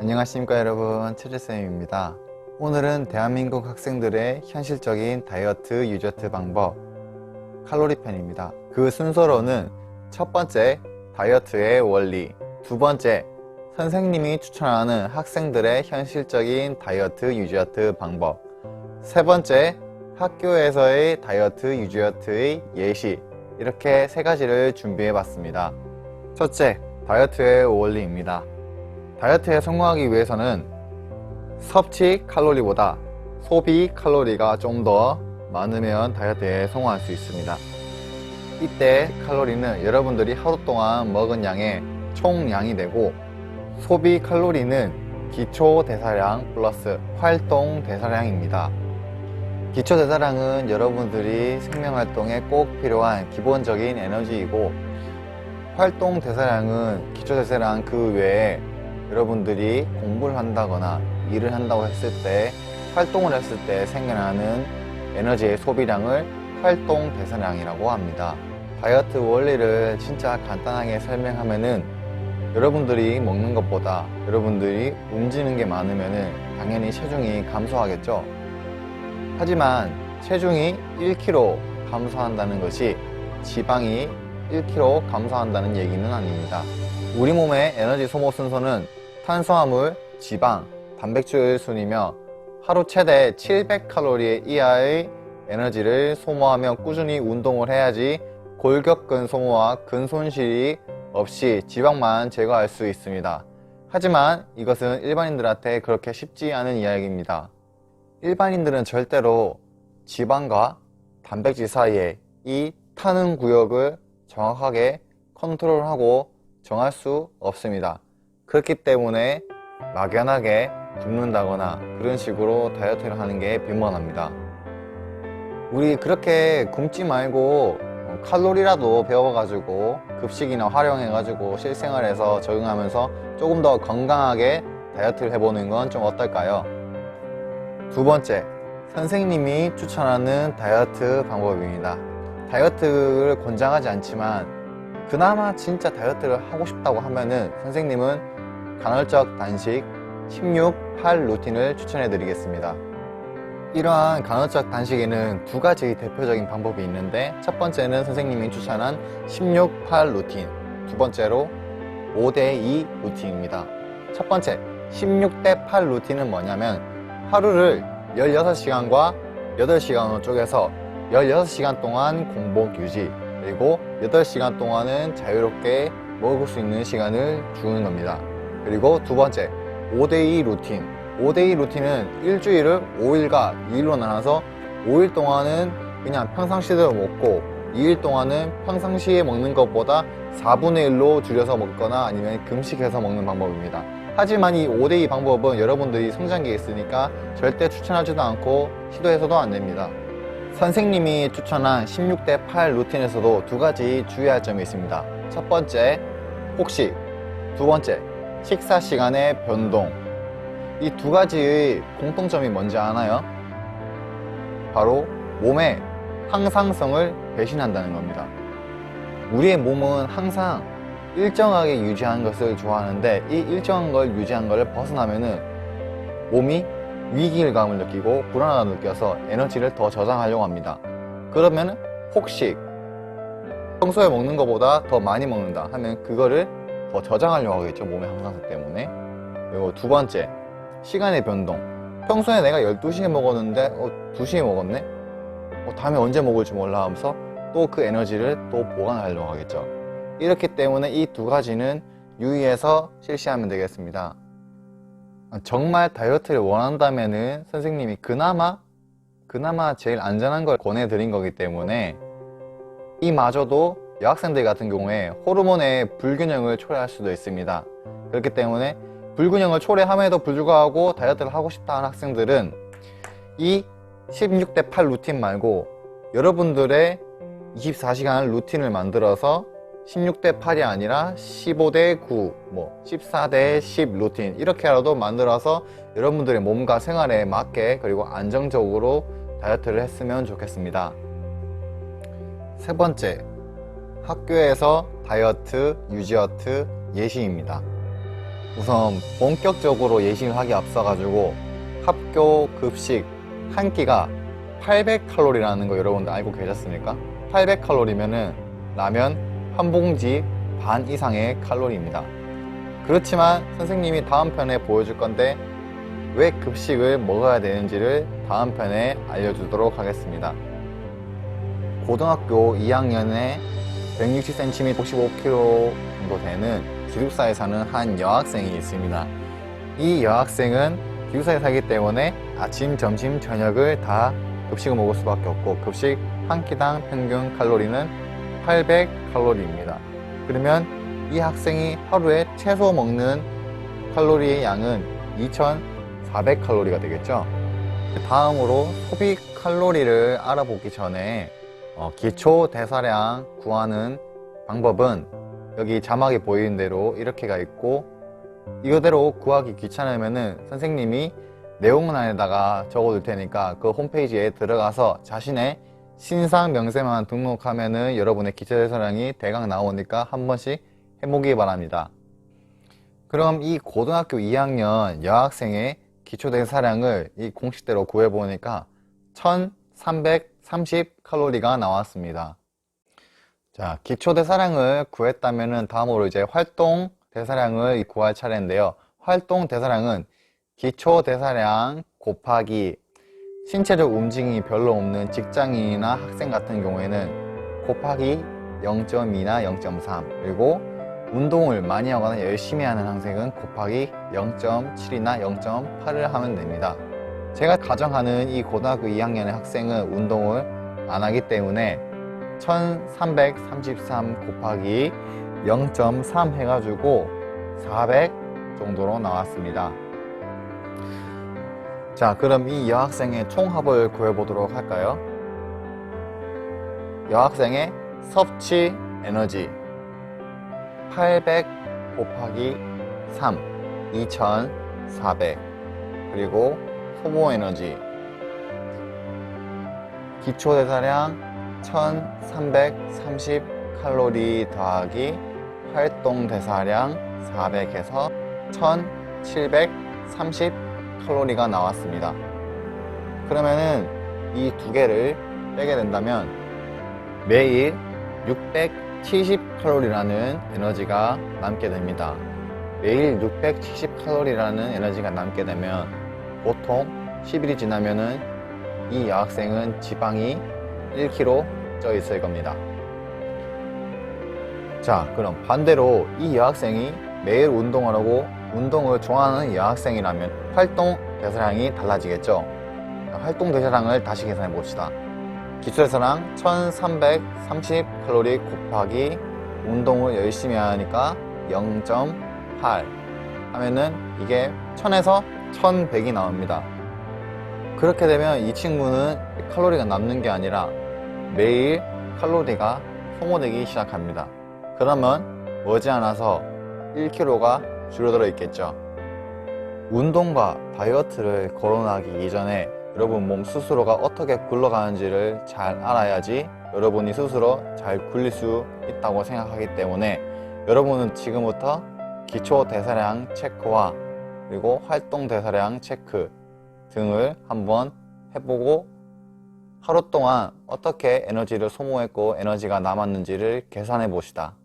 안녕하십니까 여러분, 최재쌤입니다. 오늘은 대한민국 학생들의 현실적인 다이어트 유지어트 방법 칼로리 편입니다. 그 순서로는 첫 번째, 다이어트의 원리. 두 번째, 선생님이 추천하는 학생들의 현실적인 다이어트 유지어트 방법. 세 번째, 학교에서의 다이어트 유지어트의 예시. 이렇게 세 가지를 준비해 봤습니다. 첫째, 다이어트의 원리입니다. 다이어트에 성공하기 위해서는 섭취 칼로리보다 소비 칼로리가 좀 더 많으면 다이어트에 성공할 수 있습니다. 이때 칼로리는 여러분들이 하루 동안 먹은 양의 총량이 되고, 소비 칼로리는 기초 대사량 플러스 활동 대사량입니다. 기초 대사량은 여러분들이 생명활동에 꼭 필요한 기본적인 에너지이고, 활동 대사량은 기초 대사량 그 외에 여러분들이 공부를 한다거나 일을 한다고 했을 때, 활동을 했을 때 생겨나는 에너지의 소비량을 활동 대사량이라고 합니다. 다이어트 원리를 진짜 간단하게 설명하면은, 여러분들이 먹는 것보다 여러분들이 움직이는 게 많으면은 당연히 체중이 감소하겠죠. 하지만 체중이 1kg 감소한다는 것이 지방이 1kg 감소한다는 얘기는 아닙니다. 우리 몸의 에너지 소모 순서는 탄수화물, 지방, 단백질 순이며 하루 최대 700칼로리 이하의 에너지를 소모하며 꾸준히 운동을 해야지 골격근 소모와 근손실이 없이 지방만 제거할 수 있습니다. 하지만 이것은 일반인들한테 그렇게 쉽지 않은 이야기입니다. 일반인들은 절대로 지방과 단백질 사이에 이 타는 구역을 정확하게 컨트롤하고 정할 수 없습니다. 그렇기 때문에 막연하게 굶는다거나 그런 식으로 다이어트를 하는 게 빈번합니다. 우리 그렇게 굶지 말고 칼로리라도 배워가지고 급식이나 활용해가지고 실생활에서 적응하면서 조금 더 건강하게 다이어트를 해보는 건 좀 어떨까요? 두 번째, 선생님이 추천하는 다이어트 방법입니다. 다이어트를 권장하지 않지만 그나마 진짜 다이어트를 하고 싶다고 하면은 선생님은 간헐적 단식 16-8 루틴을 추천해 드리겠습니다. 이러한 간헐적 단식에는 두 가지 대표적인 방법이 있는데, 첫 번째는 선생님이 추천한 16-8 루틴, 두 번째로 5대2 루틴입니다. 첫 번째 16대8 루틴은 뭐냐면, 하루를 16시간과 8시간으로 쪼개서 16시간 동안 공복 유지, 그리고 8시간 동안은 자유롭게 먹을 수 있는 시간을 주는 겁니다. 그리고 두 번째 5대2 루틴. 5대2 루틴은 일주일을 5일과 2일로 나눠서 5일 동안은 그냥 평상시대로 먹고 2일 동안은 평상시에 먹는 것보다 4분의 1로 줄여서 먹거나 아니면 금식해서 먹는 방법입니다. 하지만 이 5대2 방법은 여러분들이 성장기에 있으니까 절대 추천하지도 않고 시도해서도 안 됩니다. 선생님이 추천한 16대8 루틴에서도 두 가지 주의할 점이 있습니다. 첫 번째, 폭식. 두 번째, 식사 시간의 변동. 이 두 가지의 공통점이 뭔지 아나요? 바로 몸의 항상성을 배신한다는 겁니다. 우리의 몸은 항상 일정하게 유지하는 것을 좋아하는데, 이 일정한 걸 유지한 것을 벗어나면은 몸이 위기감을 느끼고 불안함을 느껴서 에너지를 더 저장하려고 합니다. 그러면 폭식, 평소에 먹는 것보다 더 많이 먹는다 하면 그거를 더 저장하려고 하겠죠, 몸의 항상성 때문에. 그리고 두 번째, 시간의 변동. 평소에 내가 12시에 먹었는데 2시에 먹었네? 다음에 언제 먹을지 몰라 하면서 또 그 에너지를 또 보관하려고 하겠죠. 이렇기 때문에 이 두 가지는 유의해서 실시하면 되겠습니다. 정말 다이어트를 원한다면은 선생님이 그나마 제일 안전한 걸 권해드린 거기 때문에, 이마저도 여학생들 같은 경우에 호르몬의 불균형을 초래할 수도 있습니다. 그렇기 때문에 불균형을 초래함에도 불구하고 다이어트를 하고 싶다 하는 학생들은 이 16대8 루틴 말고 여러분들의 24시간 루틴을 만들어서 16대8이 아니라 15대9, 14대10 루틴 이렇게라도 만들어서 여러분들의 몸과 생활에 맞게 그리고 안정적으로 다이어트를 했으면 좋겠습니다. 세 번째, 학교에서 다이어트 유지어트 예시입니다. 우선 본격적으로 예식을 하기 앞서가지고 학교 급식 한 끼가 800칼로리라는 거 여러분들 알고 계셨습니까? 800칼로리면은 라면 한 봉지 반 이상의 칼로리입니다. 그렇지만 선생님이 다음 편에 보여줄 건데 왜 급식을 먹어야 되는지를 다음 편에 알려주도록 하겠습니다. 고등학교 2학년에 160cm, 55kg 정도 되는 기숙사에 사는 한 여학생이 있습니다. 이 여학생은 기숙사에 살기 때문에 아침, 점심, 저녁을 다 급식을 먹을 수밖에 없고 급식 한 끼당 평균 칼로리는 800칼로리입니다. 그러면 이 학생이 하루에 최소 먹는 칼로리의 양은 2400칼로리가 되겠죠. 다음으로 소비 칼로리를 알아보기 전에 기초 대사량 구하는 방법은 여기 자막에 보이는 대로 이렇게가 있고, 이거대로 구하기 귀찮으면은 선생님이 내용란에다가 적어둘 테니까 그 홈페이지에 들어가서 자신의 신상 명세만 등록하면은 여러분의 기초 대사량이 대강 나오니까 한 번씩 해보기 바랍니다. 그럼 이 고등학교 2학년 여학생의 기초 대사량을 이 공식대로 구해보니까 1330칼로리가 나왔습니다. 자, 기초 대사량을 구했다면은 다음으로 이제 활동 대사량을 구할 차례인데요. 활동 대사량은 기초 대사량 곱하기 신체적 움직임이 별로 없는 직장인이나 학생 같은 경우에는 곱하기 0.2나 0.3, 그리고 운동을 많이 하거나 열심히 하는 학생은 곱하기 0.7이나 0.8을 하면 됩니다. 제가 가정하는 이 고등학교 2학년의 학생은 운동을 안 하기 때문에 1333 곱하기 0.3 해가지고 400 정도로 나왔습니다. 자, 그럼 이 여학생의 총합을 구해보도록 할까요? 여학생의 섭취 에너지 800 곱하기 3 2400, 그리고 소모 에너지 기초 대사량 1330칼로리 더하기 활동 대사량 400해서 1730칼로리가 나왔습니다. 그러면은 이 두 개를 빼게 된다면 매일 670칼로리라는 에너지가 남게 됩니다. 매일 670칼로리라는 에너지가 남게 되면 보통 10일이 지나면은 이 여학생은 지방이 1kg 쪄 있을 겁니다. 자, 그럼 반대로 이 여학생이 매일 운동을 하고 운동을 좋아하는 여학생이라면 활동 대사량이 달라지겠죠. 활동 대사량을 다시 계산해 봅시다. 기초 대사량 1330칼로리 곱하기 운동을 열심히 하니까 0.8 하면은 이게 1000에서 1100이 나옵니다. 그렇게 되면 이 친구는 칼로리가 남는 게 아니라 매일 칼로리가 소모되기 시작합니다. 그러면 머지않아서 1kg가 줄어들어 있겠죠. 운동과 다이어트를 거론하기 이전에 여러분 몸 스스로가 어떻게 굴러가는지를 잘 알아야지 여러분이 스스로 잘 굴릴 수 있다고 생각하기 때문에 여러분은 지금부터 기초 대사량 체크와 그리고 활동 대사량 체크 등을 한번 해보고 하루 동안 어떻게 에너지를 소모했고 에너지가 남았는지를 계산해 봅시다.